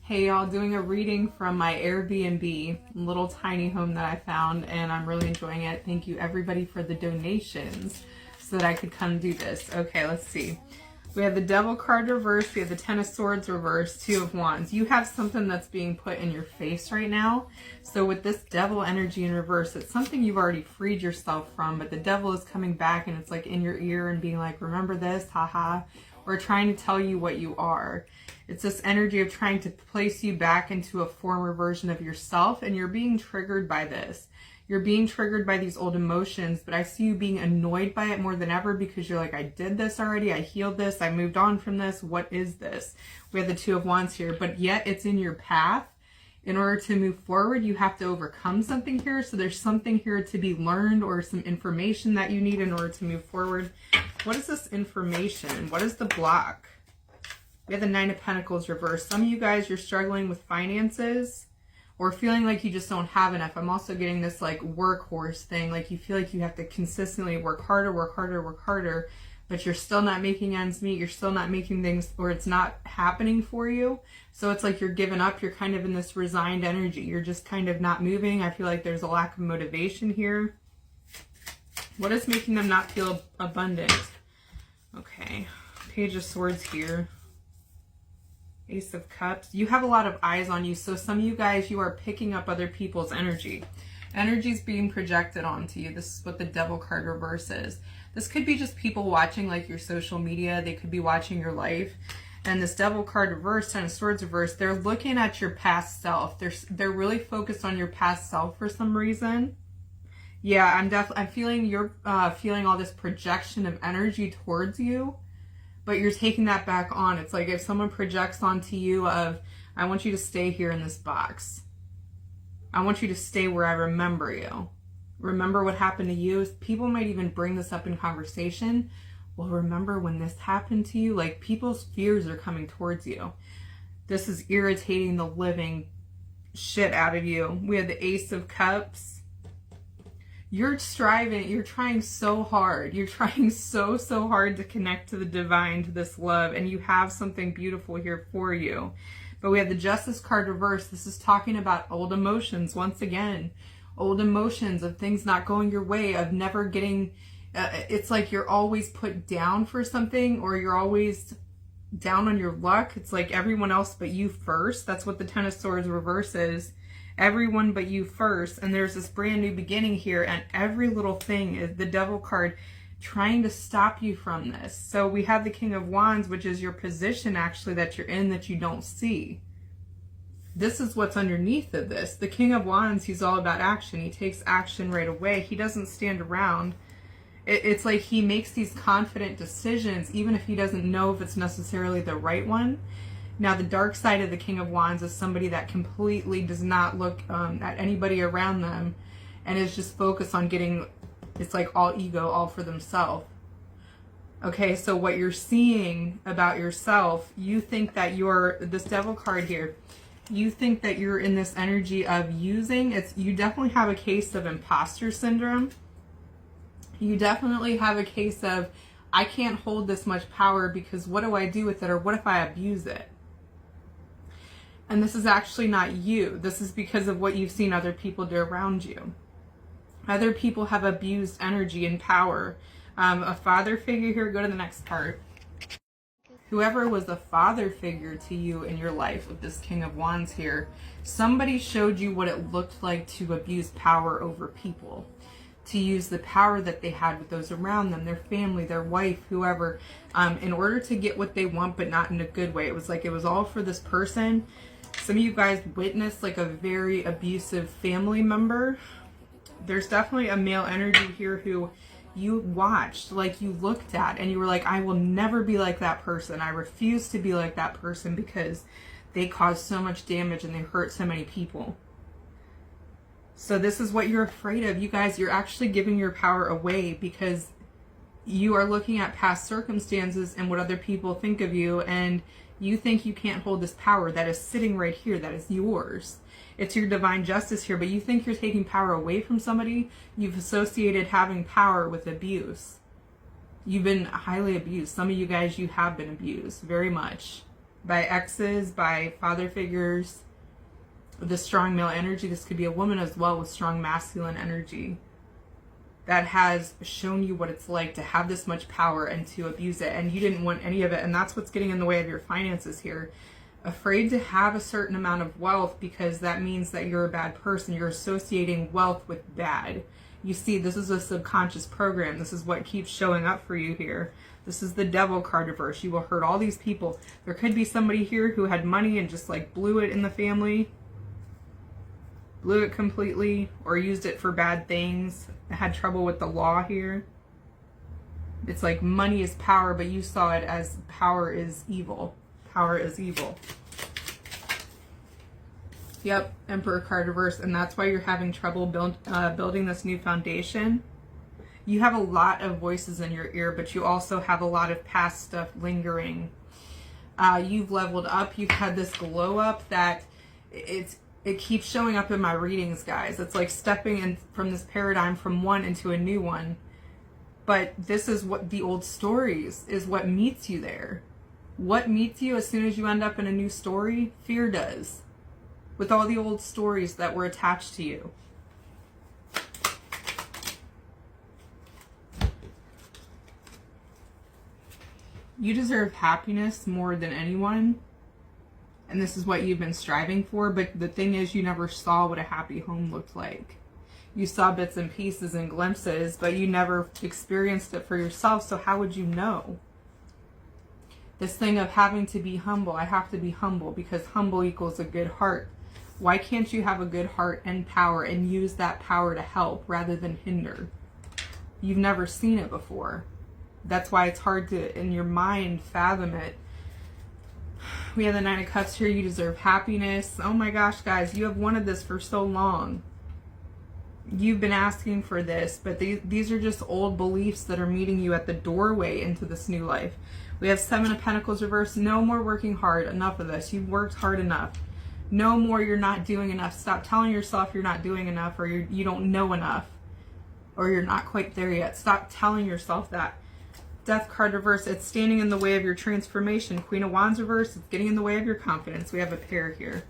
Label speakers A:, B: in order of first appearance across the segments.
A: Hey y'all, doing a reading from my Airbnb, little tiny home that I found, and I'm really enjoying it. Thank you everybody for the donations so that I could come do this. Okay, let's see. We have the Devil card reversed, we have the Ten of Swords reversed, Two of Wands. You have something that's being put in your face right now. So with this Devil energy in reverse, it's something you've already freed yourself from, but the Devil is coming back and it's like in your ear and being like, remember this, haha, or trying to tell you what you are. It's this energy of trying to place you back into a former version of yourself, and you're being triggered by this. You're being triggered by these old emotions, but I see you being annoyed by it more than ever because you're like, I did this already, I healed this, I moved on from this, what is this? We have the Two of Wands here, but yet it's in your path. In order to move forward, you have to overcome something here, so there's something here to be learned or some information that you need in order to move forward. What is this information? What is the block? We have the Nine of Pentacles reversed. Some of you guys, you're struggling with finances or feeling like you just don't have enough. I'm also getting this like workhorse thing. Like you feel like you have to consistently work harder, but you're still not making ends meet. You're still not making things, or it's not happening for you. So it's like you're giving up. You're kind of in this resigned energy. You're just kind of not moving. I feel like there's a lack of motivation here. What is making them not feel abundant? Okay. Page of Swords here. Ace of Cups. You have a lot of eyes on you. So some of you guys, you are picking up other people's energy. Energy is being projected onto you. This is what the Devil card reverse is. This could be just people watching like your social media. They could be watching your life. And this Devil card reverse, Ten of Swords reverse, they're looking at your past self. They're really focused on your past self for some reason. Yeah, I'm feeling you're feeling all this projection of energy towards you. But you're taking that back on. It's like if someone projects onto you of, I want you to stay here in this box. I want you to stay where I remember you. Remember what happened to you. People might even bring this up in conversation. Well, remember when this happened to you? Like people's fears are coming towards you. This is irritating the living shit out of you. We have the Ace of Cups. You're striving, you're trying so hard. You're trying so hard to connect to the divine, to this love, and you have something beautiful here for you. But we have the Justice card reversed. This is talking about old emotions once again. Old emotions of things not going your way, of never getting, it's like you're always put down for something, or you're always down on your luck. It's like everyone else but you first. That's what the Ten of Swords reverse is. Everyone but you first, and there's this brand new beginning here, and every little thing is the Devil card trying to stop you from this. So we have the King of Wands, which is your position actually that you're in that you don't see. This is what's underneath of this. The King of Wands, he's all about action. He takes action right away. He doesn't stand around. It's like he makes these confident decisions even if he doesn't know if it's necessarily the right one. Now, the dark side of the King of Wands is somebody that completely does not look at anybody around them and is just focused on getting, it's like all ego, all for themselves. Okay, so what you're seeing about yourself, you think that you're, this Devil card here, you think that you're in this energy of using, you definitely have a case of imposter syndrome. You definitely have a case of, I can't hold this much power because what do I do with it, or what if I abuse it? And this is actually not you. This is because of what you've seen other people do around you. Other people have abused energy and power. A father figure here, go to the next part. Whoever was a father figure to you in your life with this King of Wands here, somebody showed you what it looked like to abuse power over people. To use the power that they had with those around them, their family, their wife, whoever, in order to get what they want, but not in a good way. It was like it was all for this person. Some of you guys witnessed like a very abusive family member. There's definitely a male energy here who you watched, like you looked at, and you were like, I will never be like that person. I refuse to be like that person because they caused so much damage and they hurt so many people. So this is what you're afraid of. You guys, you're actually giving your power away because you are looking at past circumstances and what other people think of you, and you think you can't hold this power that is sitting right here, that is yours. It's your divine justice here, but you think you're taking power away from somebody. You've associated having power with abuse. You've been highly abused. Some of you guys, you have been abused very much. by exes, by father figures, the strong male energy. This could be a woman as well with strong masculine energy that has shown you what it's like to have this much power and to abuse it, and you didn't want any of it, and that's what's getting in the way of your finances here. Afraid to have a certain amount of wealth because that means that you're a bad person. You're associating wealth with bad. You see, this is a subconscious program. This is what keeps showing up for you here. This is the devil card reverse. You will hurt all these people. There could be somebody here who had money and just like blew it in the family. Blew it completely or used it for bad things. Had trouble with the law here. It's like money is power, but you saw it as power is evil. Power is evil. Yep, Emperor card reverse, and that's why you're having trouble building this new foundation. You have a lot of voices in your ear, but you also have a lot of past stuff lingering. You've leveled up. You've had this glow up that it keeps showing up in my readings, guys. It's like stepping in from this paradigm from one into a new one. But this is what the old stories is what meets you there. What meets you as soon as you end up in a new story? Fear does. With all the old stories that were attached to you. You deserve happiness more than anyone. And this is what you've been striving for. But the thing is, you never saw what a happy home looked like. You saw bits and pieces and glimpses, but you never experienced it for yourself. So how would you know? This thing of having to be humble. I have to be humble because humble equals a good heart. Why can't you have a good heart and power and use that power to help rather than hinder? You've never seen it before. That's why it's hard to, in your mind, fathom it. We have the Nine of Cups here. You deserve happiness. Oh my gosh, guys, you have wanted this for so long. You've been asking for this, but these are just old beliefs that are meeting you at the doorway into this new life. We have Seven of Pentacles reversed. No more working hard. Enough of this. You've worked hard enough. No more you're not doing enough. Stop telling yourself you're not doing enough, or you don't know enough, or you're not quite there yet. Stop telling yourself that. Death card reverse. It's standing in the way of your transformation. Queen of Wands reverse. It's getting in the way of your confidence. We have a pair here.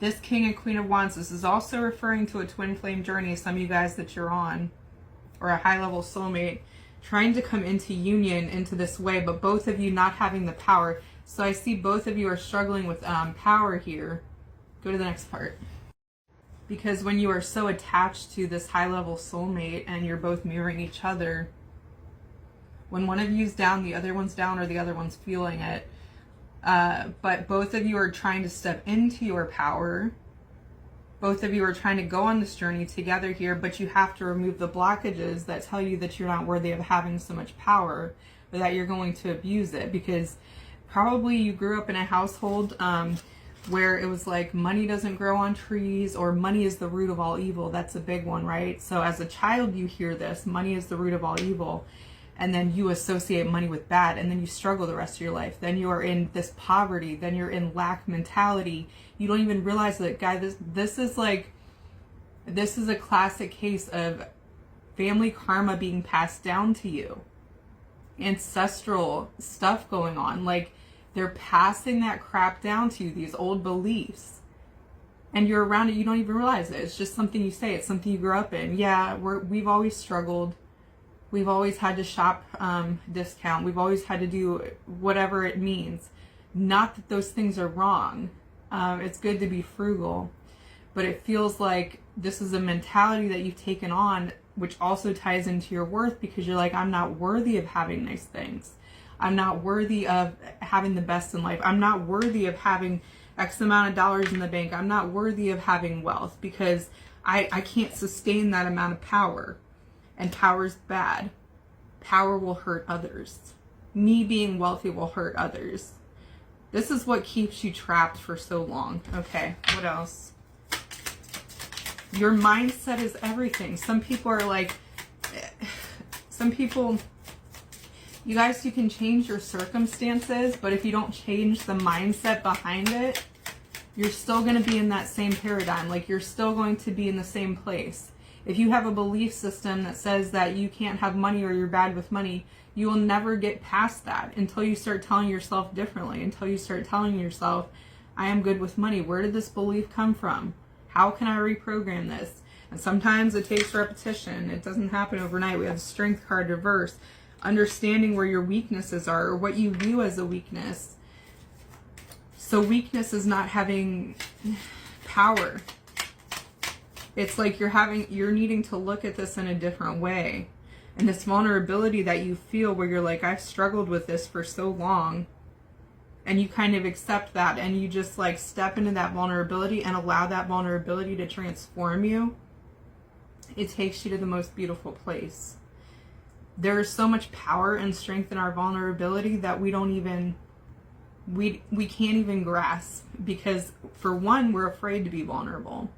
A: This King and Queen of Wands. This is also referring to a twin flame journey. Some of you guys that you're on, or a high level soulmate, trying to come into union into this way, but both of you not having the power. So I see both of you are struggling with power here. Go to the next part. Because when you are so attached to this high level soulmate and you're both mirroring each other, when one of you's down, the other one's down, or the other one's feeling it. But both of you are trying to step into your power. Both of you are trying to go on this journey together here, but you have to remove the blockages that tell you that you're not worthy of having so much power, or that you're going to abuse it. Because probably you grew up in a household where it was like money doesn't grow on trees, or money is the root of all evil. That's a big one, right? So as a child, you hear this, money is the root of all evil. And then you associate money with bad, and then you struggle the rest of your life. Then you are in this poverty, then you're in lack mentality. You don't even realize that, guys, this is a classic case of family karma being passed down to you. Ancestral stuff going on. Like, they're passing that crap down to you, these old beliefs. And you're around it, you don't even realize it. It's just something you say. It's something you grew up in. Yeah, we've always struggled. We've always had to shop discount. We've always had to do whatever it means. Not that those things are wrong. It's good to be frugal. But it feels like this is a mentality that you've taken on, which also ties into your worth, because you're like, I'm not worthy of having nice things. I'm not worthy of having the best in life. I'm not worthy of having X amount of dollars in the bank. I'm not worthy of having wealth because I can't sustain that amount of power. And power's bad. Power will hurt others. Me being wealthy will hurt others. This is what keeps you trapped for so long. Okay, what else? Your mindset is everything. Some people are like, you guys, you can change your circumstances, but if you don't change the mindset behind it, you're still going to be in that same paradigm. Like, you're still going to be in the same place. If you have a belief system that says that you can't have money or you're bad with money, you will never get past that until you start telling yourself differently, until you start telling yourself, I am good with money. Where did this belief come from? How can I reprogram this? And sometimes it takes repetition. It doesn't happen overnight. We have the Strength card reverse. Understanding where your weaknesses are or what you view as a weakness. So weakness is not having power. It's like you're needing to look at this in a different way. And this vulnerability that you feel where you're like, I've struggled with this for so long. And you kind of accept that and you just like step into that vulnerability and allow that vulnerability to transform you. It takes you to the most beautiful place. There is so much power and strength in our vulnerability that we can't even grasp, because for one, we're afraid to be vulnerable.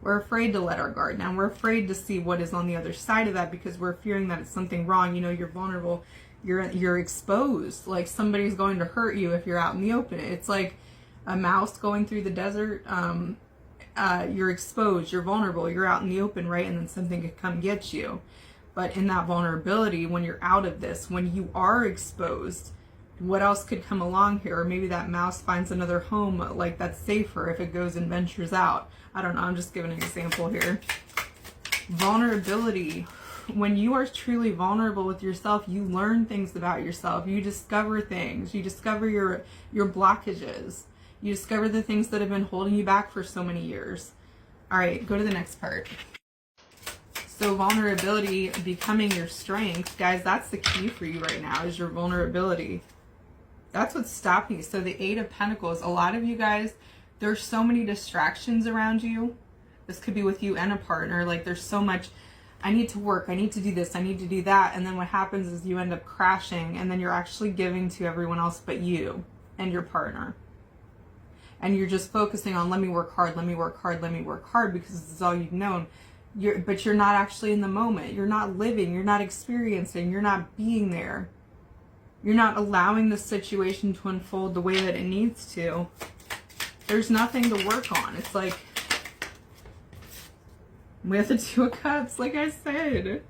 A: We're afraid to let our guard down. We're afraid to see what is on the other side of that because we're fearing that it's something wrong. You know, you're vulnerable. You're exposed. Like somebody's going to hurt you if you're out in the open. It's like a mouse going through the desert. You're exposed. You're vulnerable. You're out in the open, right? And then something could come get you. But in that vulnerability, when you're out of this, when you are exposed, what else could come along here? Or maybe that mouse finds another home like that's safer if it goes and ventures out. I don't know. I'm just giving an example here. Vulnerability. When you are truly vulnerable with yourself, you learn things about yourself. You discover things. You discover your blockages. You discover the things that have been holding you back for so many years. All right, go to the next part. So vulnerability becoming your strength. Guys, that's the key for you right now, is your vulnerability. That's what's stopping you. So the Eight of Pentacles, a lot of you guys, there's so many distractions around you. This could be with you and a partner. Like there's so much, I need to work, I need to do this, I need to do that. And then what happens is you end up crashing and then you're actually giving to everyone else but you and your partner. And you're just focusing on, let me work hard, let me work hard, let me work hard, because this is all you've known. But you're not actually in the moment. You're not living, you're not experiencing, you're not being there. You're not allowing the situation to unfold the way that it needs to. There's nothing to work on. It's like, we have the Two of Cups, like I said.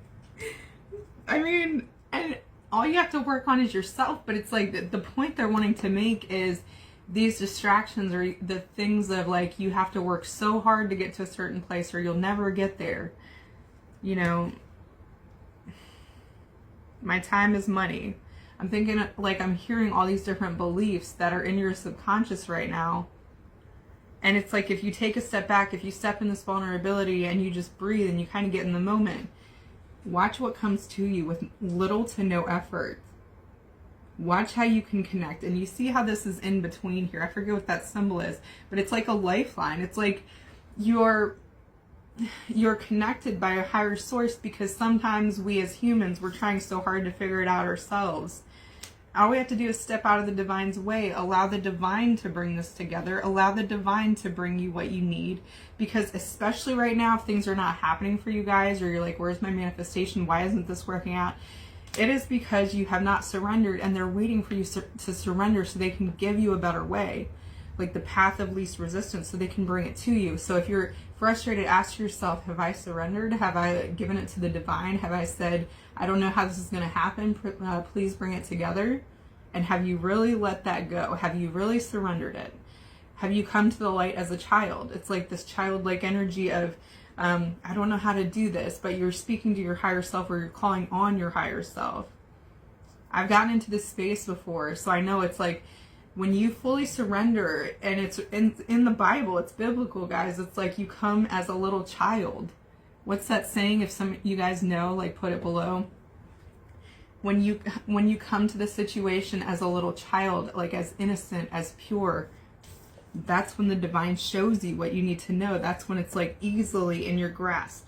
A: I mean, and all you have to work on is yourself, but it's like the point they're wanting to make is these distractions are the things of like, you have to work so hard to get to a certain place or you'll never get there. You know, my time is money. I'm thinking like I'm hearing all these different beliefs that are in your subconscious right now. And it's like, if you take a step back, if you step in this vulnerability and you just breathe and you kind of get in the moment, watch what comes to you with little to no effort. Watch how you can connect. And you see how this is in between here. I forget what that symbol is, but it's like a lifeline. It's like you're connected by a higher source, because sometimes we as humans, we're trying so hard to figure it out ourselves. All we have to do is step out of the divine's way. Allow the divine to bring this together. Allow the divine to bring you what you need. Because especially right now, if things are not happening for you guys, or you're like, where's my manifestation? Why isn't this working out? It is because you have not surrendered, and they're waiting for you to surrender so they can give you a better way. Like the path of least resistance, so they can bring it to you. So if you're frustrated, ask yourself, have I surrendered? Have I given it to the divine? Have I said, I don't know how this is going to happen, please bring it together? And have you really let that go? Have you really surrendered it? Have you come to the light as a child? It's like this childlike energy of, I don't know how to do this, but you're speaking to your higher self, or you're calling on your higher self. I've gotten into this space before, so I know it's like, when you fully surrender, and it's in the Bible, it's biblical, guys. It's like you come as a little child. What's that saying? If some of you guys know, like put it below. When you come to the situation as a little child, like as innocent, as pure, that's when the divine shows you what you need to know. That's when it's like easily in your grasp.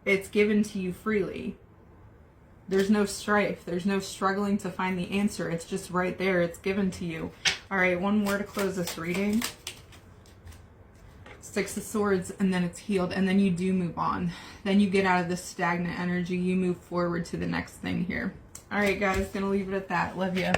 A: It's given to you freely. There's no strife. There's no struggling to find the answer. It's just right there. It's given to you. All right, one more to close this reading. Six of Swords, and then it's healed, and then you do move on. Then you get out of this stagnant energy. You move forward to the next thing here. All right, guys, gonna leave it at that. Love you.